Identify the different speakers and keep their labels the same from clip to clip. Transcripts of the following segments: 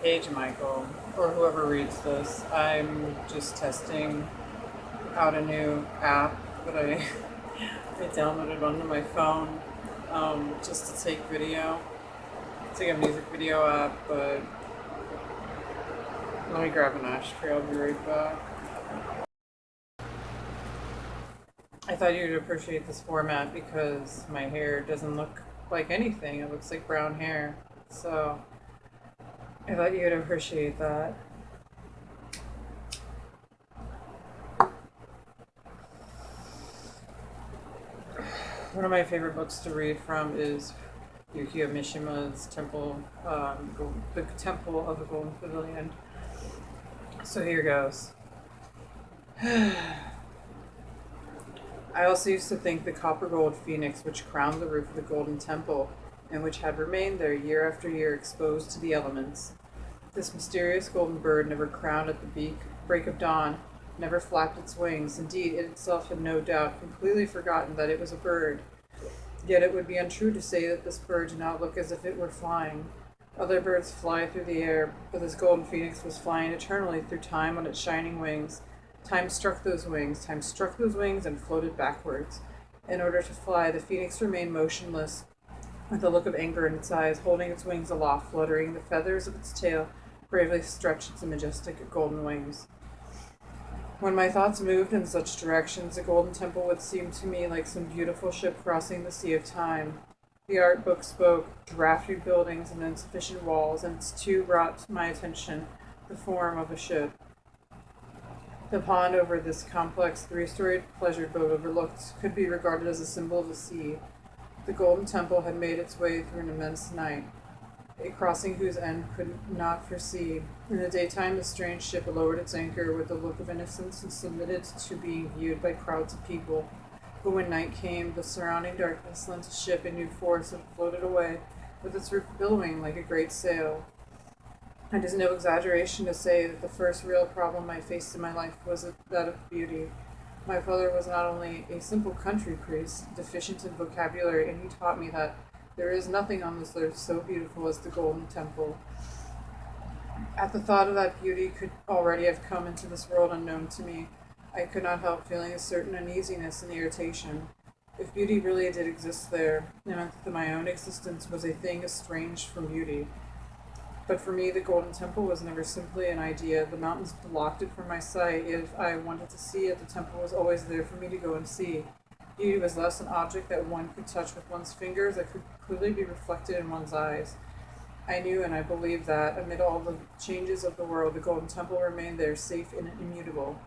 Speaker 1: Hey, Michael, or whoever reads this. I'm just testing out a new app that I downloaded onto my phone just to take video. It's like a music video app, but let me grab an ashtray. I'll be right back. I thought you'd appreciate this format because my hair doesn't look like anything. It looks like brown hair. So I thought you'd appreciate that. One of my favorite books to read from is Yukio Mishima's the Temple of the Golden Pavillion. So here goes. I also used to think the copper gold phoenix which crowned the roof of the Golden Temple, and which had remained there year after year exposed to the elements. This mysterious golden bird never crowned at the break of dawn, never flapped its wings. Indeed, it itself had no doubt completely forgotten that it was a bird. Yet it would be untrue to say that this bird did not look as if it were flying. Other birds fly through the air, but this golden phoenix was flying eternally through time on its shining wings. Time struck those wings, and floated backwards. In order to fly, the phoenix remained motionless, with a look of anger in its eyes, holding its wings aloft, fluttering the feathers of its tail, bravely stretched its majestic golden wings. When my thoughts moved in such directions, the Golden Temple would seem to me like some beautiful ship crossing the sea of time. The art book spoke, drafty buildings and insufficient walls, and its two brought to my attention the form of a ship. The pond over this complex three-storied pleasure boat overlooked could be regarded as a symbol of the sea. The Golden Temple had made its way through an immense night, a crossing whose end could not foresee. In the daytime, the strange ship lowered its anchor with a look of innocence and submitted to being viewed by crowds of people. But when night came, the surrounding darkness lent the ship a new force and floated away, with its roof billowing like a great sail. It is no exaggeration to say that the first real problem I faced in my life was that of beauty. My father was not only a simple country priest, deficient in vocabulary, and he taught me that there is nothing on this earth so beautiful as the Golden Temple. At the thought of that beauty could already have come into this world unknown to me, I could not help feeling a certain uneasiness and irritation. If beauty really did exist there, it meant that my own existence was a thing estranged from beauty. But for me, the Golden Temple was never simply an idea. The mountains blocked it from my sight. If I wanted to see it, the temple was always there for me to go and see. Beauty was thus an object that one could touch with one's fingers, that could clearly be reflected in one's eyes. I knew and I believed that, amid all the changes of the world, the Golden Temple remained there, safe and immutable.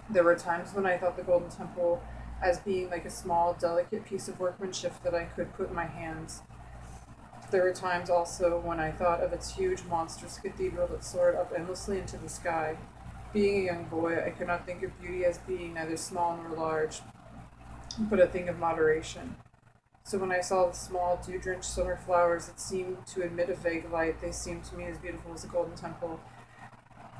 Speaker 1: There were times when I thought the Golden Temple as being like a small, delicate piece of workmanship that I could put in my hands. There were times also when I thought of its huge, monstrous cathedral that soared up endlessly into the sky. Being a young boy, I could not think of beauty as being neither small nor large, but a thing of moderation. So when I saw the small, dew-drenched summer flowers that seemed to emit a vague light, they seemed to me as beautiful as the Golden Temple.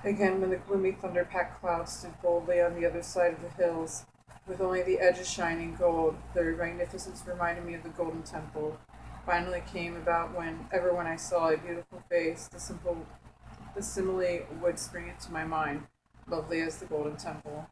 Speaker 1: Again, when the gloomy, thunder-packed clouds stood boldly on the other side of the hills, with only the edges shining gold, their magnificence reminded me of the Golden Temple. Finally came about when I saw a beautiful face, the simile would spring into my mind, lovely as the Golden Temple.